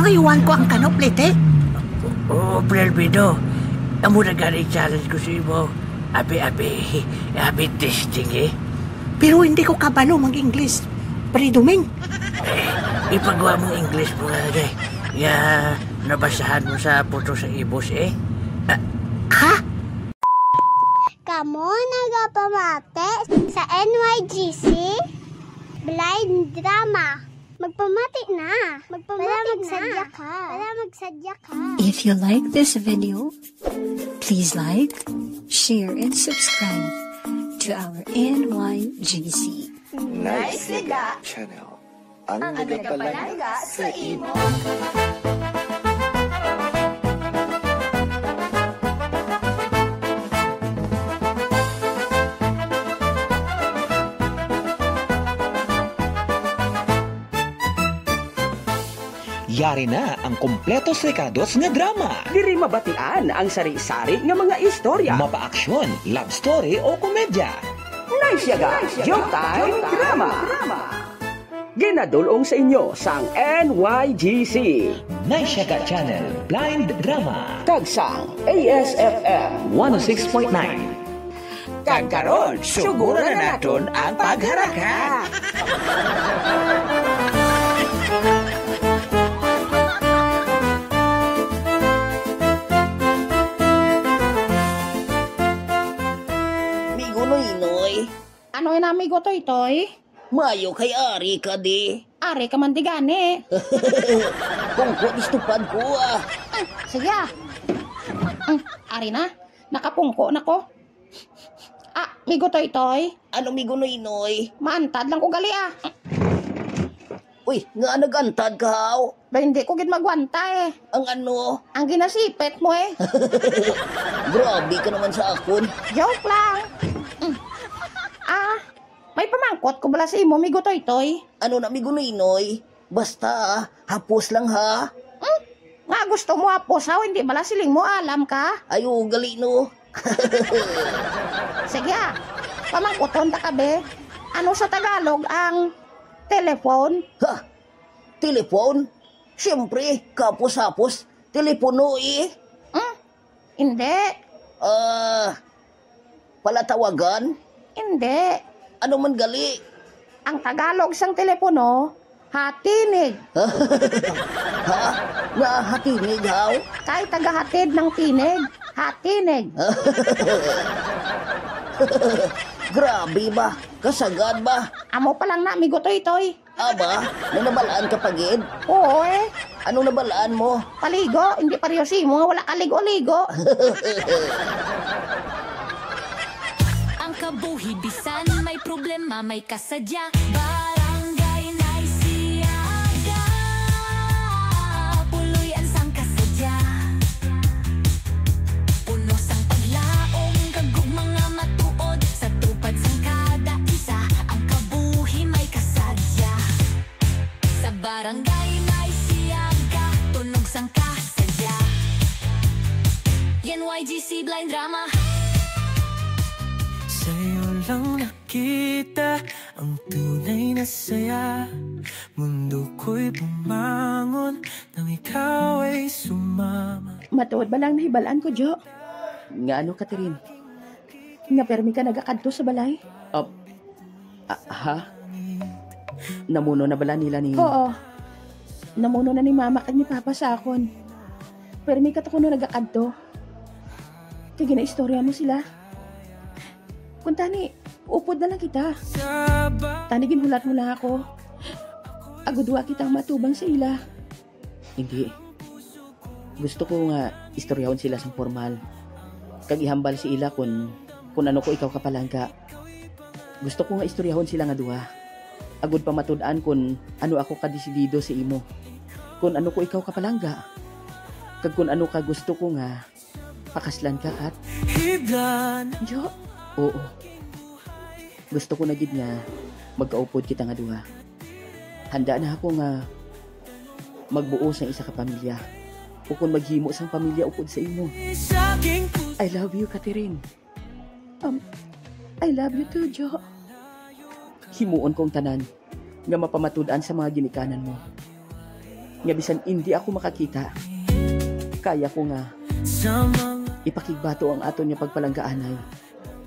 iwan ko ang kanoplete. Oo, Prelvido. Amo na gani challenge ko sa imo. Abi testing eh. Pero hindi ko kabalo mag-English. Pre-Duming. Ipagawa mo English mo nga gay. Nabasahan mo sa puto sa ibos eh. Ha? Kamo nagapamate sa NYGC Blind Drama. Magpamati na. Para magsadya ka. If you like this video, please like, share, and subscribe to our NYGC Nice Liga Channel. Ang nagpapalaga sa imo. Yari na ang kompletos rekados nga drama. Diri mabatian ang sari-sari nga mga istorya. Mapa-aksyon, love story o komedya. Nice yaga, joke time, drama. Ginadulong sa inyo sang NYGC Nice Yaga Channel, Blind Drama. Tagsang ASFM 106.9. Kagkaroon, siguro na naton ang pagharaka. Ano yung amigo to itoy? Mayo kay Ari ka di. Ari ka man di gani. Kung ko istupad ko Sige Ari na, nakapungko na ko. Migo to itoy. Ano migo noy? Maantad lang ko gali Uy, nga nagantad ka haw? Ba hindi ko gid magwanta Ang ano? Ang ginasipet mo Grabe ka naman sa akon. Joke lang. May pamangkot ko bala sa imo, migo toy. Ano na migo noy? Basta hapos lang ha. Nga gusto mo hapos ha, hindi bala siling mo, alam ka? Ayo, gali no. Sige pamangkoton ta ka be. Ano sa Tagalog ang telephone? Ha? Telepon? Siyempre, kapos-hapos. Telepono Hindi. Palatawagan? Hindi. Ano man gali? Ang Tagalog sang telepono, hatinig. Ha? Nga hatinig haw? Kay tagahatid ng tinig, hatinig. Grabe ba? Kasagad ba? Amo pa lang na, amigo toy. Aba, nabalaan ka pagid? Oo Anong nabalaan mo? Paligo, hindi parehas mo, wala kaligo-ligo. Kabuhi bisan may problema may kasadya barangay naisiyaga puloy ang sang kasadya puno sang paglaong kagug mga matuod sa tupad sang kada isa ang kabuhi may kasadya sa barangay naisiyaga tunog sang kasadya NYGC Blind Drama. Sa'yo lang nakita ang tunay na saya. Mundo ko'y bumangon nang ikaw ay sumama. Matuod ba lang nahibalaan ko, Jo? Nga ano, Catherine? Nga permi ka nagakadto sa balay? Ha? Namuno na bala nila ni... Oo. Namuno na ni Mama at ni Papa sa akon. Permi ka to kuno nagakadto. Kaya ginaistorya mo sila. Kung tani, upod na lang kita. Tanigin hulat mo na ako. Agudwa kitang matubang sa ila. Hindi. Gusto ko nga istoryahon sila sa formal. Kagihambal si ila kung ano ko ikaw kapalangga. Gusto ko nga istoryahon sila nga duha. Agud pa matud-an kung ano ako kadesidido si imo. Kung ano ko ikaw kapalangga. Kag kung ano ka gusto ko nga pakaslan ka at... Jo? Oo. Gusto ko na gid nga magkaupod kita nga duha. Handa na ako nga magbuo sa isa ka pamilya. O kung maghimo sang pamilya upod sa imo. I love you, Catherine. I love you too, Jo. Himuon kong tanan nga mapamatud-an sa mga ginikanan mo. Nga bisan hindi ako makakita, kaya ko nga ipakigbato ang aton nga pagpalanggaanay.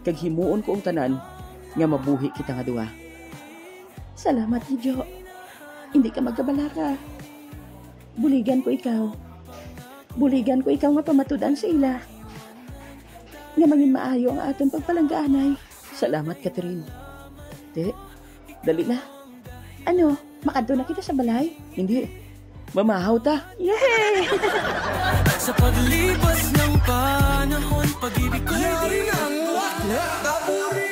Kag himuon ko ang tanan nga mabuhi kita nga duwa. Salamat, Ijo. Hindi ka magkabala ka. Buligan ko ikaw. Buligan ko ikaw nga pamatudan sa ila. Nga mangin maayo ang aton pagpalanggaanay. Salamat, Catherine. Te, dali na. Ano, makadto na kita sa balay? Hindi. Mamahaw ta. Yay! Sa paglipas ng panahon, pag-ibig ko'y di ang wala kaburido.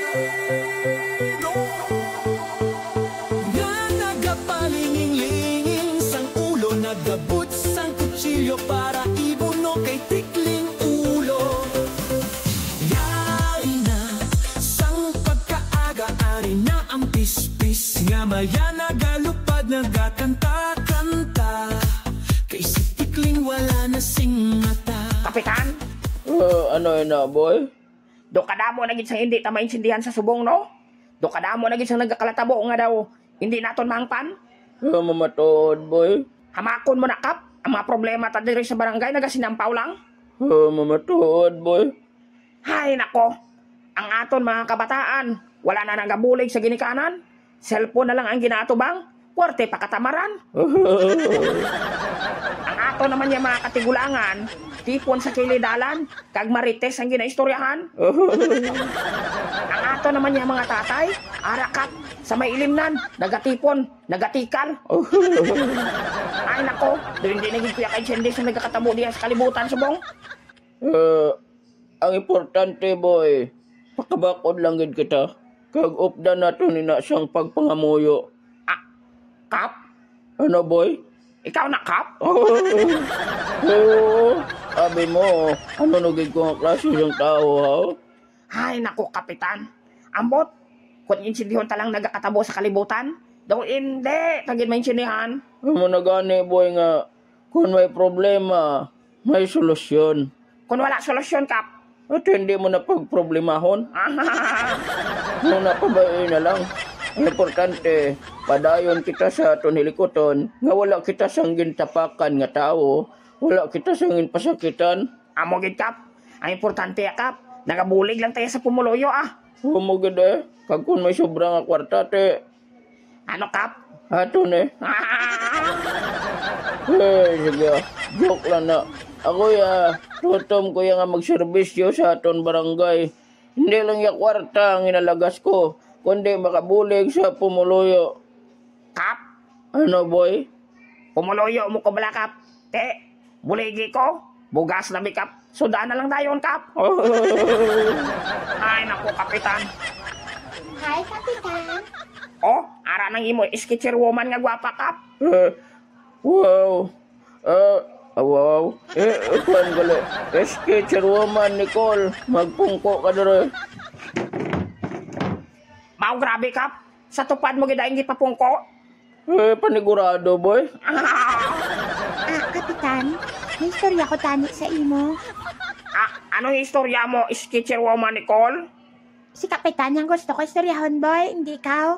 Nga nagapalinging-linging sang ulo, nagabot sang kutsilyo para ibuno kay tikling ulo. Yari na sang pagkaaga-ari na ang pispis, nga maya nagalupad, nagakanta-kanta. Kay si tikling wala na singata. Kapitan? Ano yun na, boy? Do kadamo na gid sang hindi ta maintindihan sa subong, no? Do kadamo na gid sang nagakalatabo nga daw hindi naton mangpan. Mamatod, boy. Hamakon mo na, Kap. Ang mga problema ta diri sa barangay nagasinampaw lang. Mamatod, boy. Hay nako. Ang aton mga kabataan, wala na nagabulig sa ginikanan. Cellphone na lang ang ginaatubang. Puwerte pa katamaran. Ang ato naman yung mga katigulangan, tipon sa kilidalan, kag marites ang ginaistoryahan. Ang ato naman yung mga tatay, arakat, sa may ilimnan, nagatipon, nagatikal. Ay nako, doon din naging kuya kay Chendi sa nagkakatabo diya sa kalibutan, subong. Ang importante, boy, pakabakod lang gid kita. Kag updan nato ni na siyang pagpangamuyo. Kap? Ano, boy? Ikaw na, Kap? Sabi mo, ano nagig ko ang klase yung tao, ha? Ay, naku, Kapitan. Ambot, kung insindihon talang nagkakatabo sa kalibutan, daw hindi, tagin mainsindihan. Ano na gani, boy, nga, kung may problema, may solusyon. Kung wala solusyon, Kap? At hindi mo na pagproblemahon. Ano na pabayin na lang. Importante, padayon kita sa aton hilikoton, nga wala kita sanggin tapakan nga tao, wala kita sanggin pasakitan. Amo gid, Kap. Ang importante, Kap, nagabulig lang tayo sa pumuloyo, Mo gid kag kun may sobra nga kwarta, te. Ano, Kap? Aton sige, joke lang na. Ako tutom ko nga magserbisyo sa aton barangay. Hindi lang yung kwarta ang inalagas ko, kundi makabulig sa pumuloyo. Kap? Ano, boy? Pumuloyo mo ko bala, Kap. Te, buligi ko. Bugas na, Kap. Sudaan na lang tayo, Kap. Ay, naku, Kapitan. Hi, Kapitan. Oh, ara nang imo, sketcher woman nga gwapa, Kap. Wow. Wow. Kuan gali. Sketcher woman, Nicole. Magpungko ka dere. Mau, grabe, Kap. Sa tupad mo gidaing gipapungko. Panigurado, boy. Kapitan, may istorya ko tani sa imo. Anong istorya mo, sketcher woman, Nicole? Si Kapitan yung gusto ko istoryahon, boy, hindi ikaw.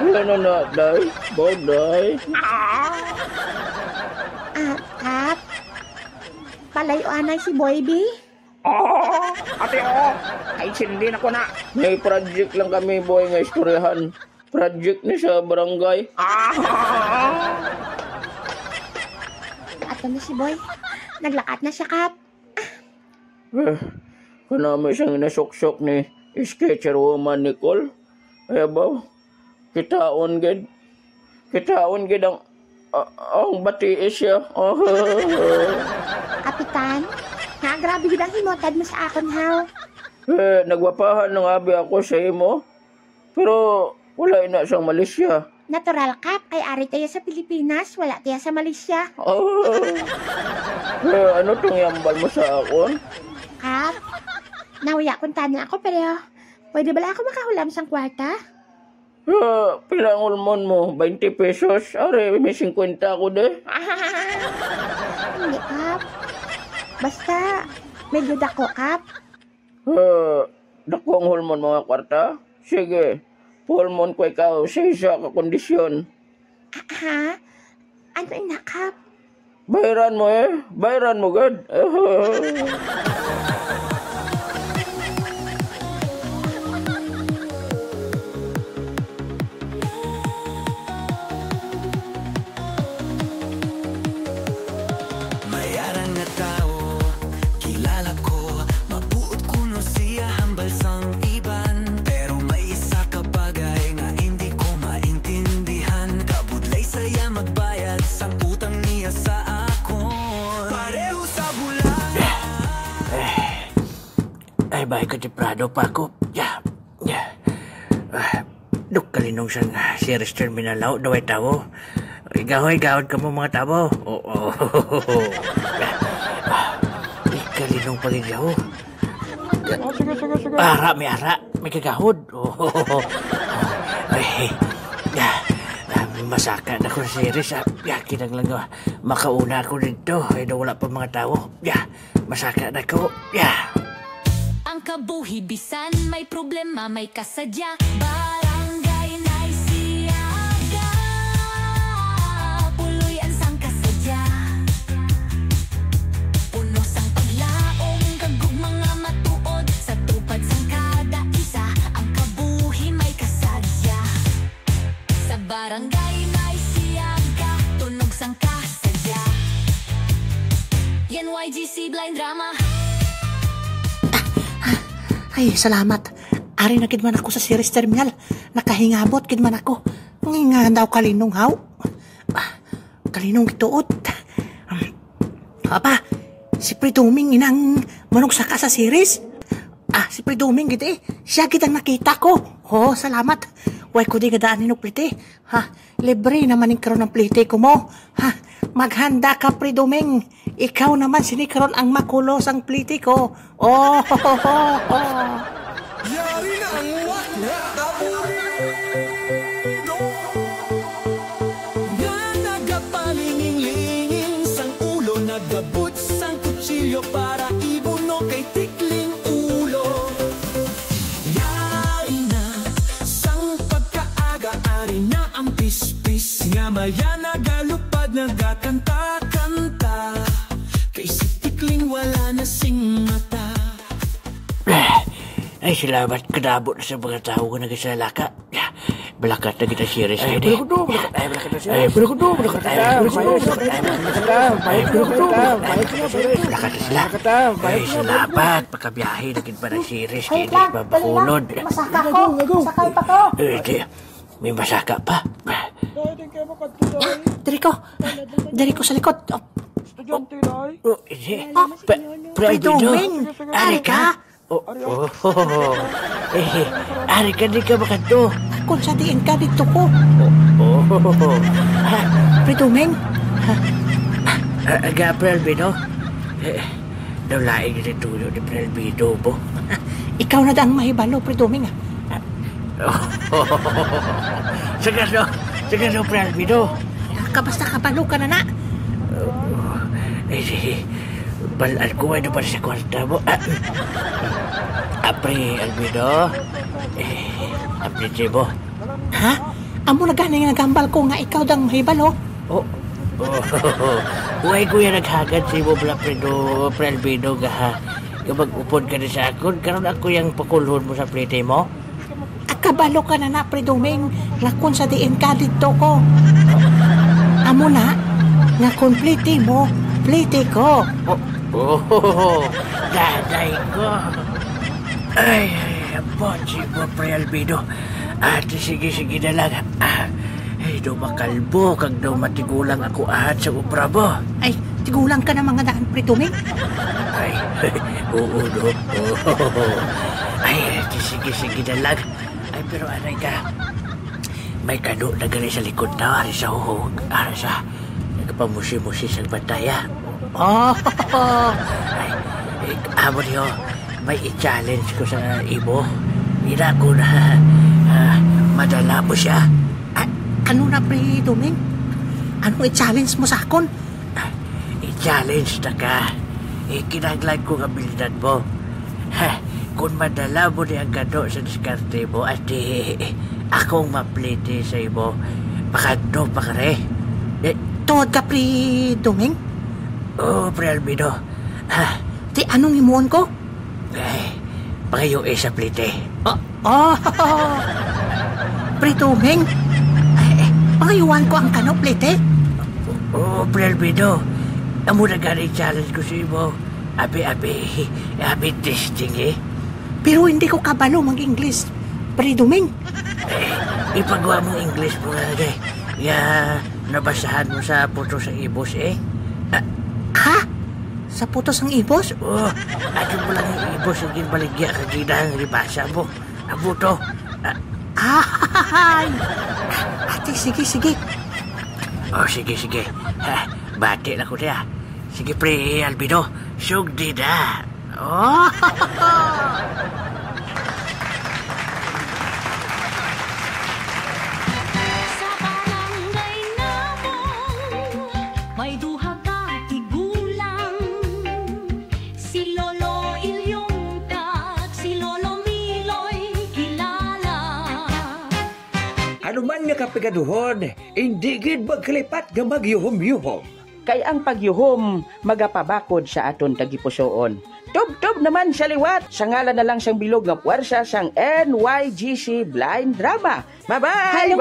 Ano na, day? Boy, day? Kap, palayuan ay si Boy B. Ate, ay sindi na ko na. May project lang kami, boy, nga istoryahan. Project ni sa barangay. Ato na si Boy. Naglakat na siya, Kap. Kanami siyang nasuksok ni sketcher woman, Nicole. Ay ba, kitaon gid ang batiis siya. Kapitan, grabe gid ang himotad mo sa akon, haw. Nagwapahan ng abi ako sa imo. Pero wala na siyang Malaysia. Natural, Kap, kay ari tayo sa Pilipinas, wala tayo sa Malaysia. Ano tong yambal mo sa akon? Kap, nawaya kong tanan ako, pero pwede bala ako makahulam sang kwarta? Pilang ulmon mo? 20 pesos? Are, may 50 ako de. Hindi, Kap. Basta, medyo dako, Kap. Dako ang hulmon mga kwarta? Sige, hulmon ko ikaw sa isa ka kondisyon. sa inakap. Bayaran mo bayaran mo gud. Mayarang na tao, kilala ko, mabuot kuno siya hambal sang iban. Pero may isa ka bagay nga hindi ko maintindihan. Kabudlay saya magbayad sang utang niya sa akon. Pareho sa bulan. Ay, bahay ka Prado pa ako. Duk kalinong sang series terminal lao, daway tao. Igahoy-gahod ka mo mga tao. Oo. Kalinong pagigyaw. Sige. Ara, may kagahod. Ay, masaka na ko sa series. Kinang lang makauna ako dito. Ay, wala pa mga tao. Masaka na ko. Ang kabuhi bisan may problema, may kasadya. Barangay na'y siyaga, puloy-an sang kasadya. Puno sang paglaong, kagug mga matuod. Sa tupad sang kada isa, ang kabuhi may kasadya. Sa barangay na'y siyaga, tunog sang kasadya. Yan YGC Blind Drama. Ay, salamat. Ari na kid man ako sa series terminal. Nakahingabot kid man ako. Ngingahan daw kalinong haw. Kalinong gituot. Apa, si Priduming inang manong saka sa series? Si Priduming gito siya kitang nakita ko. Salamat. Way ko di gadaan ninong plite. Libre naman yung karoon ng plite ko mo. Maghanda ka, Priduming. Ikaw naman sinikaroon ang makulos ang plite ko. Yari na ang wakna aburido. Nga nagapalinging-linging sang ulo, nagabot sang kutsilyo para ibuno kay tikling ulo. Yari na sang pagkaaga, ari na ang pispis. Nga maya nagalupad, nagakanta-kanta. Kay si tikling wala na sing mata. Ay, salamat kadabot na sa mga tao ko nagasalaka. Balakat na kita series kayo di. Balakat na sila. Ay, salamat. Pagkabiyahe na kita ng series kayo di. Mabakulod. Masaka ko. Sakay pa ko. May masaka pa. Diri ko sa likod. Priduming. Ari ka? Ari ka di ka makato. Kung sa diin ka dito ko. Priduming. Gabriel Bino. Nalaing na tuyo ni Prelbido po. Ikaw na daang mahibalo, Priduming. Sagano Prelbido. Kabasta kabalo ka na. Balaan ko ay naman sa kwarta mo. Apre, Albido. Apre, Chibo. Amo na gani nga nagambal ko nga ikaw dang mahibalo. Huwag ko yan naghagad si mo Prelbido ha. Kapag upod ka na sa akon, karon ako yung pakulhon mo sa plite mo. Kabalo ka na Priduming. Nga kung sa diin ka dito ko. Amo na nga kung plite mo, plite ko. Daday ko. Ay, Pochi mo, Prelbido. Sige na lang. Ay, daw makalbo, kag daw matigulang ako ahat sa ubra mo. Ay, tigulang ka na mga daan, Priduming. Ay, oo, no. Ay, sige na lang. Ay, pero anay ka. May kano na gani sa likod na, ari sa huhog, ari sa nagpamusi-musi sa bataya. Ay, amo niyo, may i-challenge ko sa ibo. Hira ko na madala mo siya. Ano na, Priduming? Anong i-challenge mo sa akon? I-challenge na ka. Kinaglag ko ang abilidad mo. Kung madala mo niya ang kano sa diskarte mo at akong maplite sa ibo, pakagno pa ka rin. Tuod ka, Pre Duming? Pre Albido. Ti anong himuon ko? Pangayo sa plite. Pre Duming? Pangayuan ko ang kano, plite? Pre Albido. Amo na gani challenge ko sa imo. Abi testing Pero hindi ko kabalo mag-English, Pre Duming. Ipagawa mo English mo nga nabasahan mo sa puto sa ibos Ha? Sa putos ng ibos? Ato mo lang yung ibos yung ginbaligya ka ginang ribasa mo. Amo to. Ate, sige. Sige. Bati na ko niya. Sige, Pre Albido. Sugdi na. Sa barangay namon, may duha ka tigulang. Si Lolo Ilyong kag si Lolo Miloy kilala. Ano man nga kapigaduhon, hindi gid magkalipat nga magyuhom-yuhom. Kay ang pagyuhom magapabakod sa aton tagipusoon. Tub naman sa liwat, sa ngalan na lang siyang bilog nga puwersa siyang NYGC Blind Drama. Bye-bye!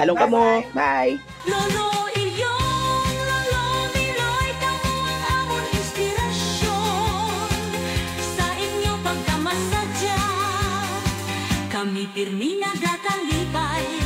Halong kamo! Bye! Lolo Ilyong, Lolo Miloy, kamo ang amon inspirasyon. Sa inyong pagkamasadya, kami pirmi nagakalipay.